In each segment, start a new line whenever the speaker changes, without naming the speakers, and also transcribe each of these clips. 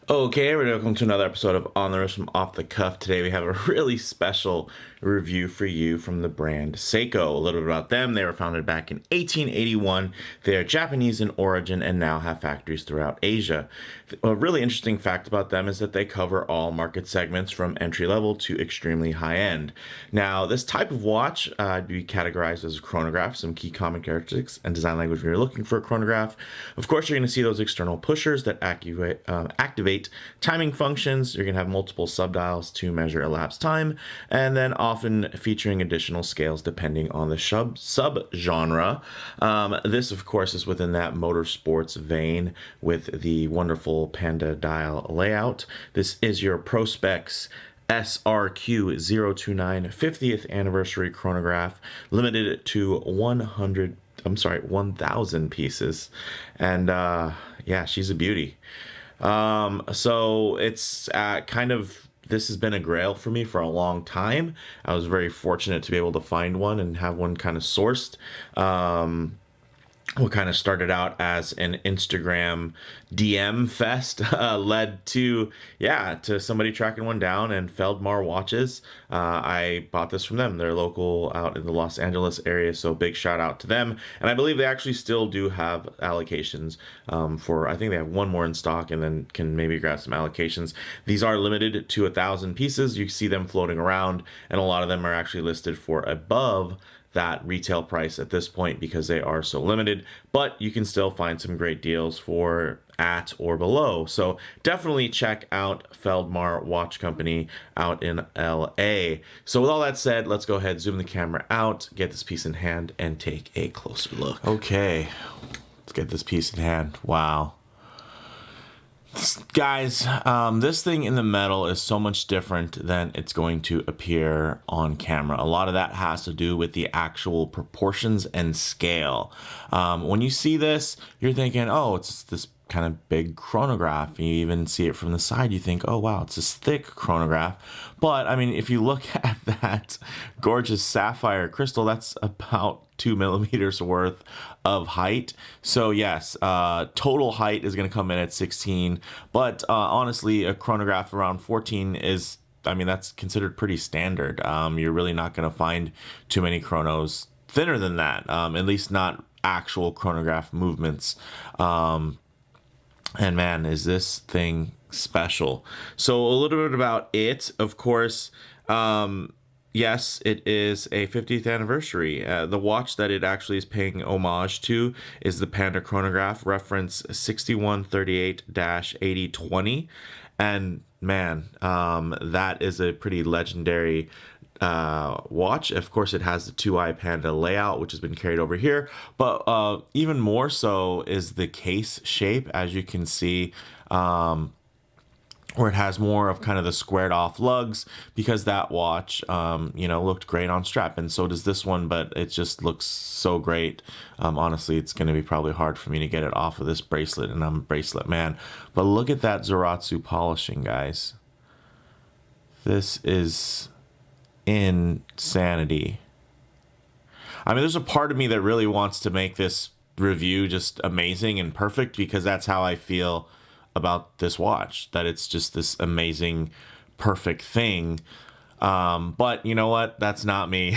Okay, welcome to another episode of On the Wrist from Off the Cuff. Today we have a really special review for you from the brand Seiko. A little bit about them. They were founded back in 1881. They are Japanese in origin and now have factories throughout Asia. A really interesting fact about them is that they cover all market segments from entry level to extremely high end. Now, this type of watch would be categorized as a chronograph. Some key common characteristics and design language when you're looking for a chronograph. Of course, you're going to see those external pushers that activate timing functions. You're going to have multiple subdials to measure elapsed time, and then often featuring additional scales depending on the subgenre. This, of course, is within that motorsports vein with the wonderful Panda dial layout. This is your Prospex SRQ029 50th anniversary chronograph, limited to 1,000 pieces. And yeah, she's a beauty. So it's this has been a grail for me for a long time. I was very fortunate to be able to find one and have one kind of sourced. What kind of started out as an Instagram DM fest led to somebody tracking one down, and Feldmar Watches. I bought this from them. They're local out in the Los Angeles area, so big shout out to them. And I believe they actually still do have allocations for, I think they have one more in stock and then can maybe grab some allocations. These are limited to 1,000 pieces. You see them floating around, and a lot of them are actually listed for above that retail price at this point because they are so limited, but you can still find some great deals for at or below. So definitely check out Feldmar Watch Company out in LA. So with all that said, let's go ahead, zoom the camera out, get this piece in hand, and take a closer look. Okay, let's get this piece in hand. Wow. Guys, this thing in the metal is so much different than it's going to appear on camera. A lot of that has to do with the actual proportions and scale. When you see this, you're thinking, oh, it's this kind of big chronograph. You even see it from the side, you think, oh wow, it's this thick chronograph. But I mean, if you look at that gorgeous sapphire crystal, that's about 2 millimeters worth of height. So yes, total height is going to come in at 16, but honestly, a chronograph around 14 is, I mean, that's considered pretty standard. You're really not going to find too many chronos thinner than that, at least not actual chronograph movements. And man, is this thing special. So a little bit about it, of course. Yes, it is a 50th anniversary. The watch that it actually is paying homage to is the Panda chronograph, reference 6138-8020. And man, that is a pretty legendary watch. Of course, it has the 2-eye Panda layout, which has been carried over here, but even more so is the case shape, as you can see, where it has more of kind of the squared off lugs, because that watch looked great on strap, and so does this one, but it just looks so great. Honestly, it's going to be probably hard for me to get it off of this bracelet, and I'm a bracelet man. But look at that Zaratsu polishing, guys. This is insanity. I mean, there's a part of me that really wants to make this review just amazing and perfect, because that's how I feel about this watch, that it's just this amazing, perfect thing. But you know what? That's not me.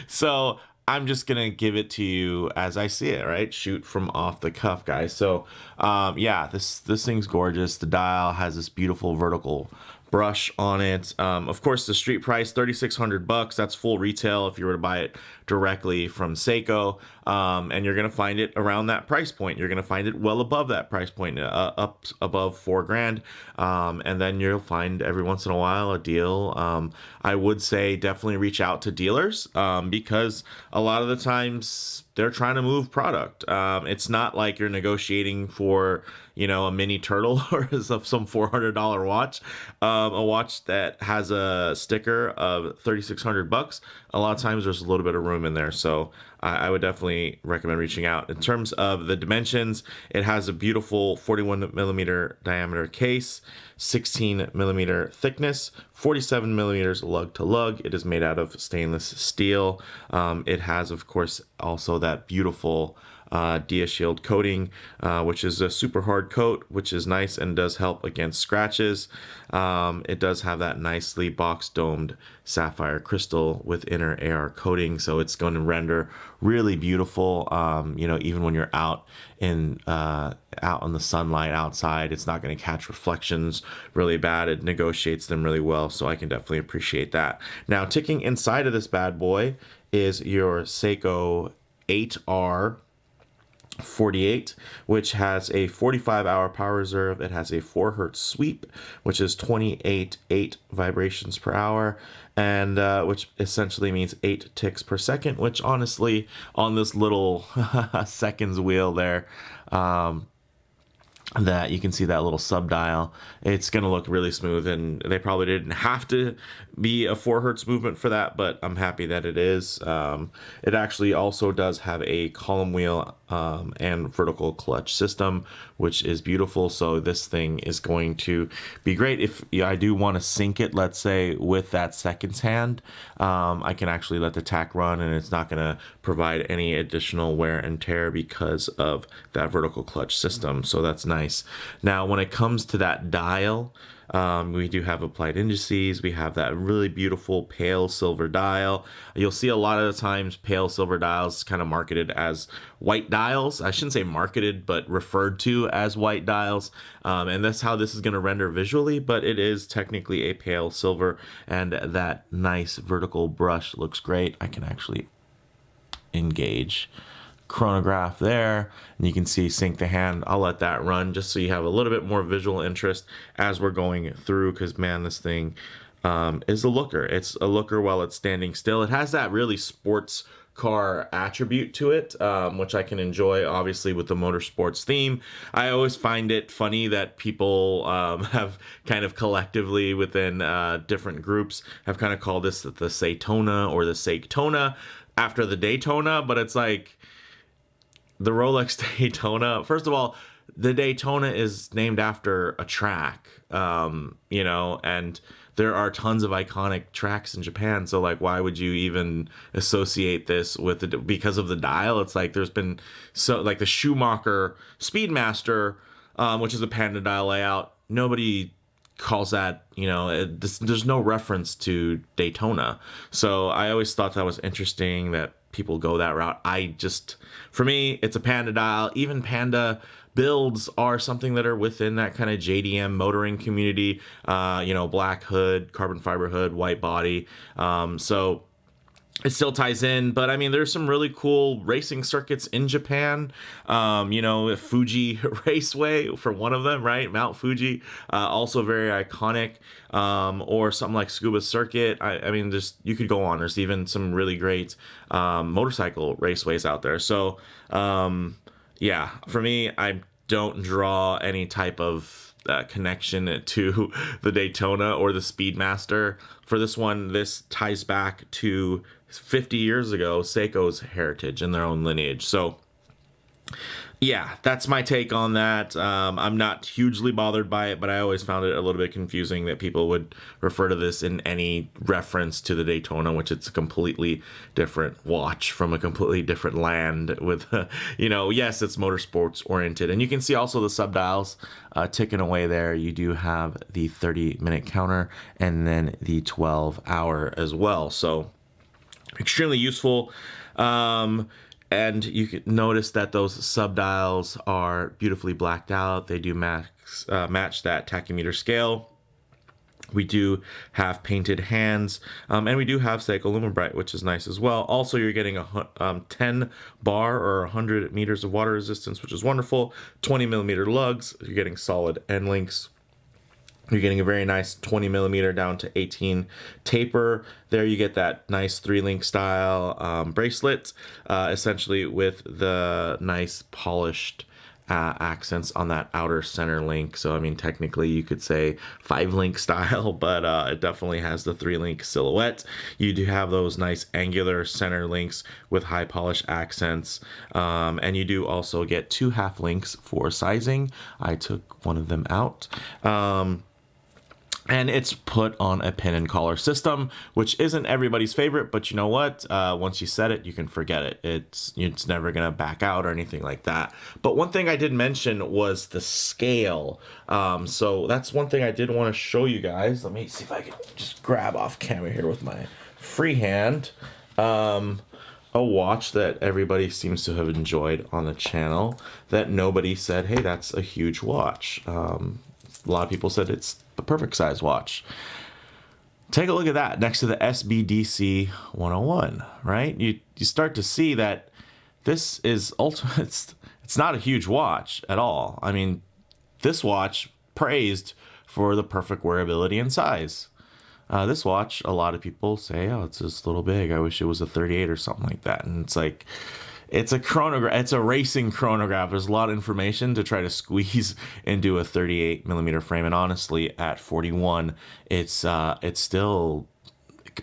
So I'm just gonna give it to you as I see it, right? Shoot from off the cuff, guys. So yeah, this thing's gorgeous. The dial has this beautiful vertical brush on it. Of course, the street price, $3,600. That's full retail if you were to buy it directly from Seiko. And you're gonna find it around that price point. You're gonna find it well above that price point, up above $4,000. And then you'll find every once in a while a deal. I would say definitely reach out to dealers, because a lot of the times they're trying to move product. It's not like you're negotiating for, a mini turtle or some $400 watch. A watch that has a sticker of $3,600. A lot of times there's a little bit of room in there. So I would definitely recommend reaching out. In terms of the dimensions, it has a beautiful 41 millimeter diameter case, 16 millimeter thickness, 47 millimeters lug to lug. It is made out of stainless steel. It has, of course, also that beautiful Dia Shield coating, which is a super hard coat, which is nice and does help against scratches. It does have that nicely box domed sapphire crystal with inner AR coating, so it's going to render really beautiful. You know, even when you're out in out in the sunlight outside, it's not going to catch reflections really bad. It negotiates them really well, so I can definitely appreciate that. Now, ticking inside of this bad boy is your Seiko 8R 48, which has a 45-hour power reserve. It has a 4 hertz sweep, which is 28.8 vibrations per hour, and which essentially means 8 ticks per second, which honestly, on this little seconds wheel there, that you can see that little sub dial, it's going to look really smooth, and they probably didn't have to be a 4 hertz movement for that, but I'm happy that it is. It actually also does have a column wheel and vertical clutch system, which is beautiful. So this thing is going to be great if I do want to sync it, let's say with that seconds hand. I can actually let the tack run, and it's not going to provide any additional wear and tear because of that vertical clutch system. So that's nice. Now, when it comes to that dial, we do have applied indices. We have that really beautiful pale silver dial. You'll see a lot of the times pale silver dials kind of marketed as white dials. I shouldn't say marketed, but referred to as white dials. And that's how this is going to render visually, but it is technically a pale silver, and that nice vertical brush looks great. I can actually engage chronograph there, and you can see sync the hand. I'll let that run just so you have a little bit more visual interest as we're going through, because man, this thing is a looker. It's a looker while it's standing still. It has that really sports car attribute to it, which I can enjoy, obviously, with the motorsports theme. I always find it funny that people have kind of collectively within different groups have kind of called this the Saytona or the Saytona after the Daytona, but it's like the Rolex Daytona. First of all, the Daytona is named after a track, you know, and there are tons of iconic tracks in Japan. So like, why would you even associate this with it? Because of the dial? It's like there's been so like the Schumacher Speedmaster, which is a Panda dial layout. Nobody calls that, you know, there's no reference to Daytona. So I always thought that was interesting that people go that route. For me, it's a Panda dial. Even Panda builds are something that are within that kind of JDM motoring community, you know, black hood, carbon fiber hood, white body. So it still ties in, but I mean, there's some really cool racing circuits in Japan. You know, Fuji Raceway for one of them, right? Mount Fuji, also very iconic. Or something like Scuba Circuit. I mean, you could go on. There's even some really great motorcycle raceways out there. So, yeah, for me, I don't draw any type of connection to the Daytona or the Speedmaster. For this one, this ties back to 50 years ago, Seiko's heritage and their own lineage. So, yeah, that's my take on that. I'm not hugely bothered by it, but I always found it a little bit confusing that people would refer to this in any reference to the Daytona, which it's a completely different watch from a completely different land with, you know, yes, it's motorsports oriented. And you can see also the subdials ticking away there. You do have the 30-minute counter and then the 12-hour as well. So extremely useful. And you can notice that those subdials are beautifully blacked out. They do match that tachymeter scale. We do have painted hands, and we do have Seiko Lume Bright, which is nice as well. Also, you're getting a 10 bar or 100 meters of water resistance, which is wonderful. 20 millimeter lugs. You're getting solid end links. You're getting a very nice 20 millimeter down to 18 taper. There you get that nice 3-link style bracelet, essentially with the nice polished accents on that outer center link. So I mean, technically you could say 5-link style, but it definitely has the 3-link silhouette. You do have those nice angular center links with high polish accents, and you do also get 2 half links for sizing. I took one of them out. And it's put on a pin and collar system, which isn't everybody's favorite, but you know what? Once you set it, you can forget it. It's never gonna back out or anything like that. But one thing I did mention was the scale. So that's one thing I did want to show you guys. Let me see if I can just grab off camera here with my free hand. A watch that everybody seems to have enjoyed on the channel that nobody said, hey, that's a huge watch. A lot of people said it's the perfect size watch. Take a look at that next to the SBDC 101, right? You start to see that this is ultimate. It's not a huge watch at all. I mean, this watch praised for the perfect wearability and size. This watch, a lot of people say, oh, it's just a little big. I wish it was a 38 or something like that. And it's like, it's a chronograph. It's a racing chronograph. There's a lot of information to try to squeeze into a 38 millimeter frame. And honestly, at 41, it's still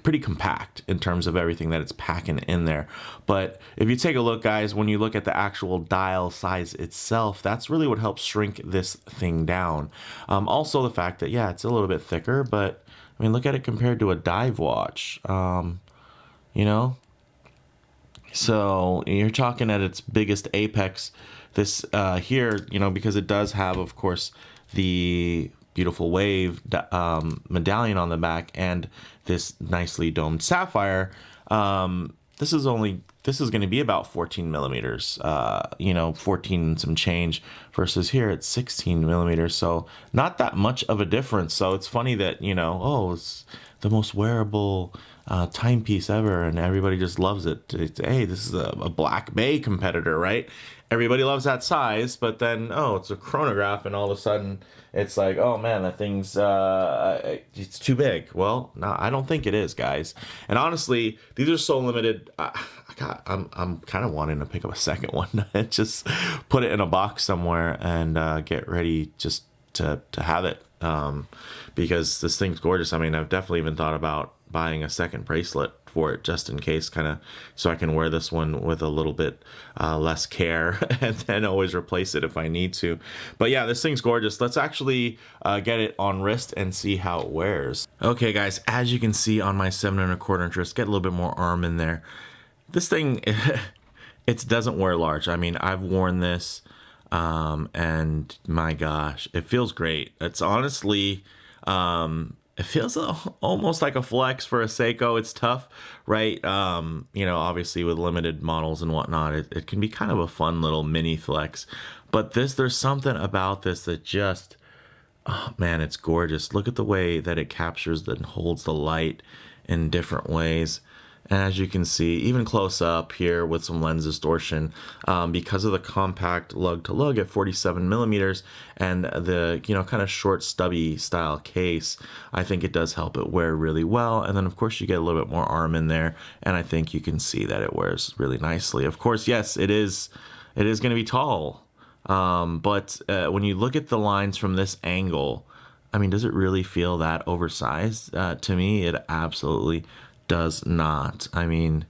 pretty compact in terms of everything that it's packing in there. But if you take a look, guys, when you look at the actual dial size itself, that's really what helps shrink this thing down. Also, the fact that, yeah, it's a little bit thicker, but I mean, look at it compared to a dive watch, you know? So you're talking at its biggest apex. This here, you know, because it does have, of course, the beautiful wave medallion on the back and this nicely domed sapphire. This is going to be about 14 millimeters, you know, 14 and some change, versus here it's 16 millimeters. So not that much of a difference. So it's funny that, you know, oh, it's the most wearable timepiece ever, and everybody just loves it. Hey, this is a Black Bay competitor, right? Everybody loves that size, but then, oh, it's a chronograph, and all of a sudden it's like, oh man, that thing's it's too big. Well, no, I don't think it is, guys. And honestly, these are so limited. I'm kind of wanting to pick up a second one and just put it in a box somewhere and get ready just to have it, because this thing's gorgeous. I mean, I've definitely even thought about buying a second bracelet for it just in case, kind of, so I can wear this one with a little bit less care and then always replace it if I need to. But yeah, this thing's gorgeous. Let's actually get it on wrist and see how it wears. Okay, guys, as you can see on my 7 1/4 inch wrist, get a little bit more arm in there. This thing, it doesn't wear large. I mean, I've worn this, and my gosh, it feels great. It's honestly, it feels almost like a flex for a Seiko. It's tough, right? You know, obviously with limited models and whatnot, it can be kind of a fun little mini flex. But there's something about this that just, oh man, it's gorgeous. Look at the way that it captures and holds the light in different ways. And as you can see, even close up here with some lens distortion, because of the compact lug to lug at 47 millimeters and the, you know, kind of short stubby style case, I think it does help it wear really well. And then of course you get a little bit more arm in there, and I think you can see that it wears really nicely. Of course, yes, it is going to be tall, but when you look at the lines from this angle, I mean, does it really feel that oversized? To me, it absolutely does not. I mean,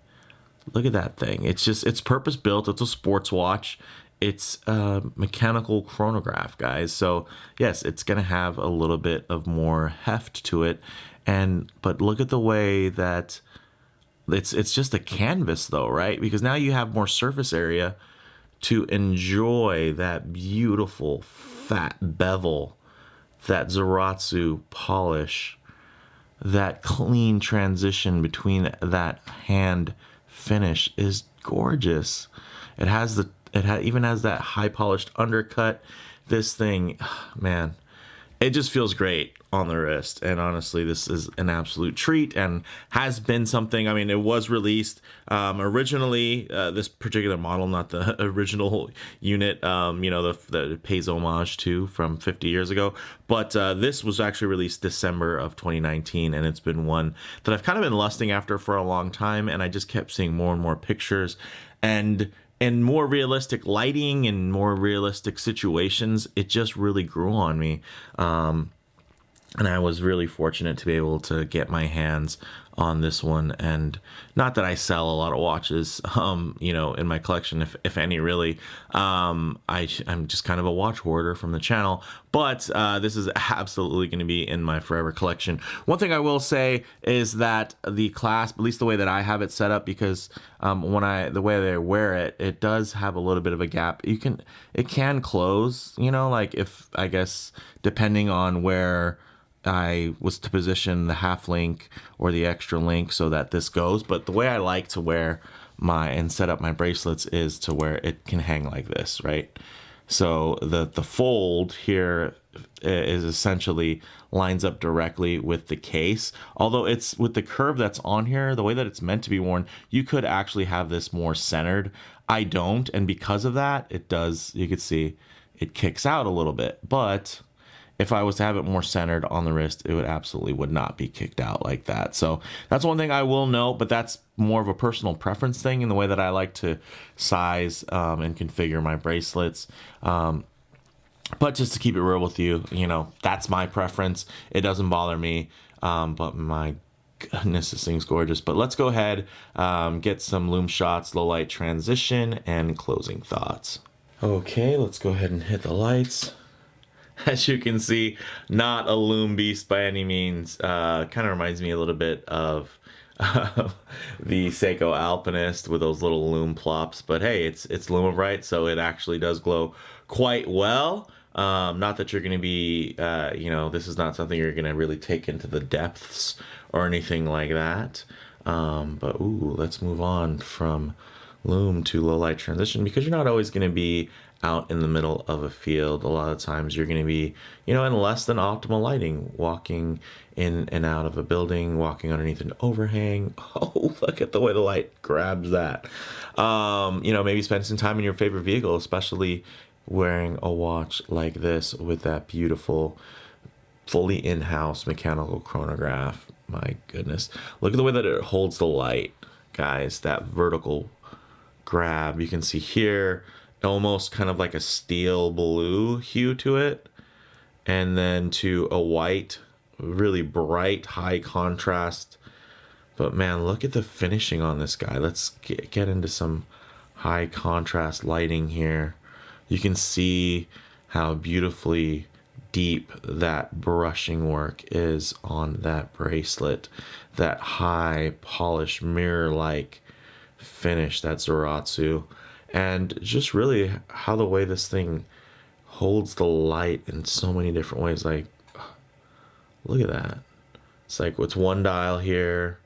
look at that thing. It's just, it's purpose built. It's a sports watch. It's a mechanical chronograph, guys. So yes, it's going to have a little bit of more heft to it. But look at the way that it's just a canvas though, right? Because now you have more surface area to enjoy that beautiful fat bevel, that Zaratsu polish, that clean transition between that hand finish is gorgeous. It even has that high polished undercut. This thing, man, it just feels great on the wrist. And honestly, this is an absolute treat and has been something. I mean, it was released originally, this particular model, not the original unit, you know, that it pays homage to from 50 years ago. But this was actually released December of 2019, and it's been one that I've kind of been lusting after for a long time, and I just kept seeing more and more pictures. And and more realistic lighting and more realistic situations, it just really grew on me. And I was really fortunate to be able to get my hands on this one. And not that I sell a lot of watches, you know, in my collection, if any, really. I'm just kind of a watch hoarder from the channel. But this is absolutely going to be in my forever collection. One thing I will say is that the clasp, at least the way that I have it set up, because the way I wear it, it does have a little bit of a gap. It can close, you know, like if, I guess, depending on where I was to position the half link or the extra link so that this goes. But the way I like to wear and set up my bracelets is to where it can hang like this, right? So the fold here is essentially lines up directly with the case. Although it's with the curve that's on here, the way that it's meant to be worn, you could actually have this more centered. I don't, and because of that, it does, you could see it kicks out a little bit. But if I was to have it more centered on the wrist, it would not be kicked out like that. So that's one thing I will note, but that's more of a personal preference thing in the way that I like to size and configure my bracelets. But just to keep it real with you, you know, that's my preference. It doesn't bother me, but my goodness, this thing's gorgeous. But let's go ahead, get some Lume Shots, low light transition, and closing thoughts. Okay, let's go ahead and hit the lights. As you can see, not a Lume beast by any means. Kind of reminds me a little bit of the Seiko Alpinist with those little Lume plops. But hey, it's Lumebrite, so it actually does glow quite well. Not that you're going to be, you know, this is not something you're going to really take into the depths or anything like that. But ooh, let's move on from Lume to low light transition, because you're not always going to be out in the middle of a field. A lot of times you're going to be, you know, in less than optimal lighting, walking in and out of a building, walking underneath an overhang. Oh, look at the way the light grabs that. You know, maybe spend some time in your favorite vehicle, especially wearing a watch like this with that beautiful, fully in-house mechanical chronograph. My goodness. Look at the way that it holds the light, guys. That vertical grab. You can see here, almost kind of like a steel blue hue to it, and then to a white, really bright, high contrast. But man, look at the finishing on this guy. Let's get into some high contrast lighting here. You can see how beautifully deep that brushing work is on that bracelet, that high polished mirror-like finish, that Zaratsu. And just really how the way this thing holds the light in so many different ways. Like, look at that. It's like, it's one dial here,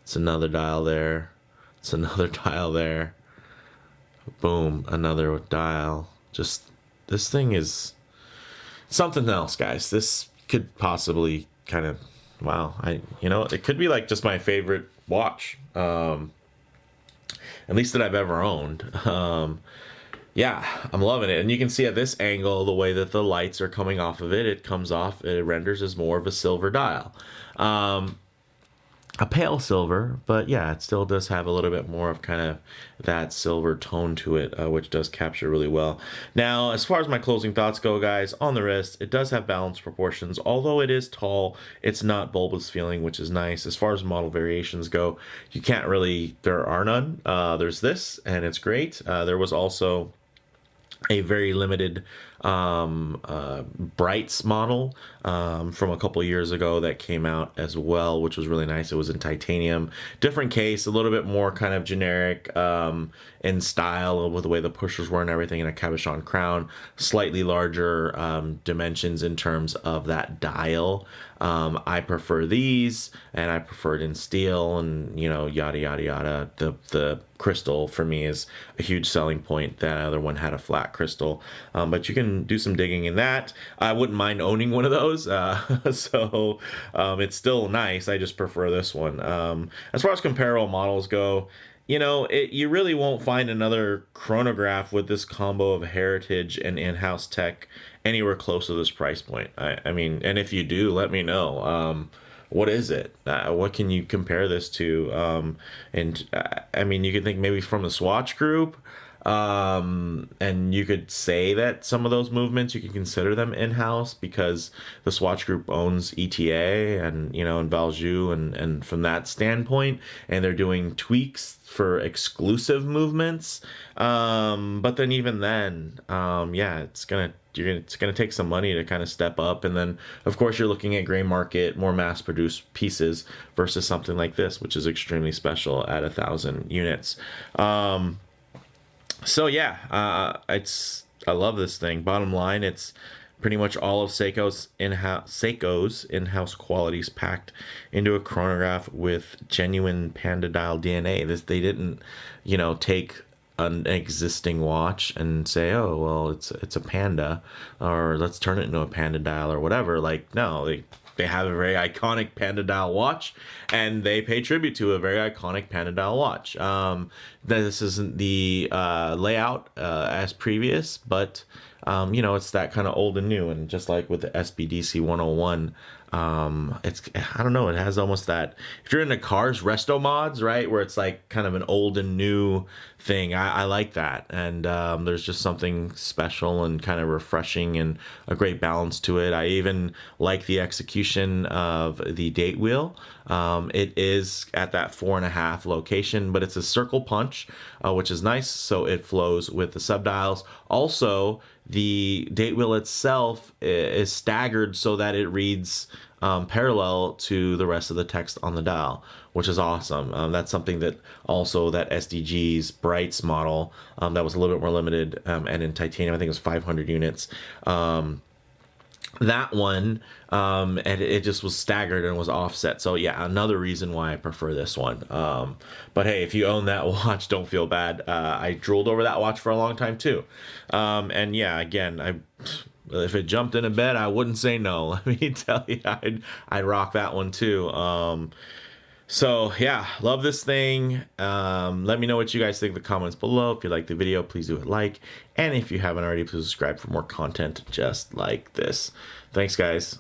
it's another dial there, it's another dial there, boom, another dial. Just, this thing is something else, guys. This could possibly kind of, wow, you know, it could be like just my favorite watch. At least that I've ever owned. Yeah, I'm loving it. And you can see at this angle, the way that the lights are coming off of it, it renders as more of a silver dial. A pale silver, but yeah, it still does have a little bit more of kind of that silver tone to it, which does capture really well. Now, as far as my closing thoughts go, guys, on the wrist, it does have balanced proportions. Although it is tall, it's not bulbous feeling, which is nice. As far as model variations go, you can't really, there are none. There's this, and it's great. There was also a very limited Brights model from a couple years ago that came out as well, which was really nice. It was in titanium, different case, a little bit more kind of generic in style with the way the pushers were and everything, and a cabochon crown, slightly larger dimensions in terms of that dial. I prefer these, and I prefer it in steel, and you know, yada yada yada. The crystal for me is a huge selling point. That other one had a flat crystal, but you can do some digging in that. I wouldn't mind owning one of those, so it's still nice. I just prefer this one. As far as comparable models go, you know, you really won't find another chronograph with this combo of heritage and in-house tech anywhere close to this price point. I mean, and if you do, let me know. What is it? What can you compare this to? I mean, you can think maybe from the Swatch Group. And you could say that some of those movements you can consider them in-house because the Swatch Group owns ETA and and Valjoux, and from that standpoint, and they're doing tweaks for exclusive movements. But then even then, yeah, it's gonna take some money to kind of step up, and then of course you're looking at gray market, more mass-produced pieces versus something like this, which is extremely special at 1,000 units. So yeah, I love this thing. Bottom line, it's pretty much all of Seiko's in-house qualities packed into a chronograph with genuine Panda dial DNA. They didn't, take an existing watch and say, oh well, it's a Panda, or let's turn it into a Panda dial or whatever. Like, no, they have a very iconic Panda dial watch, and they pay tribute to a very iconic Panda dial watch. This isn't the layout as previous, but it's that kind of old and new, and just like with the SBDC 101, it's, I don't know, it has almost that, if you're into cars, resto mods, right, where it's like kind of an old and new thing. I like that, and there's just something special and kind of refreshing and a great balance to it. I even like the execution of the date wheel. It is at that 4.5 location, but it's a circle punch, which is nice, so it flows with the subdials. Also, the date wheel itself is staggered so that it reads parallel to the rest of the text on the dial, which is awesome. That's something that also that SDG's Brights model that was a little bit more limited, and in titanium, I think it was 500 units. That one, and it just was staggered and was offset. So yeah, another reason why I prefer this one. But hey, if you own that watch, don't feel bad. I drooled over that watch for a long time too. And yeah, again, if it jumped in a bed, I wouldn't say no. Let me tell you, I'd rock that one too. So yeah, love this thing. Let me know what you guys think in the comments below. If you like the video, please do a like. And if you haven't already, please subscribe for more content just like this. Thanks, guys.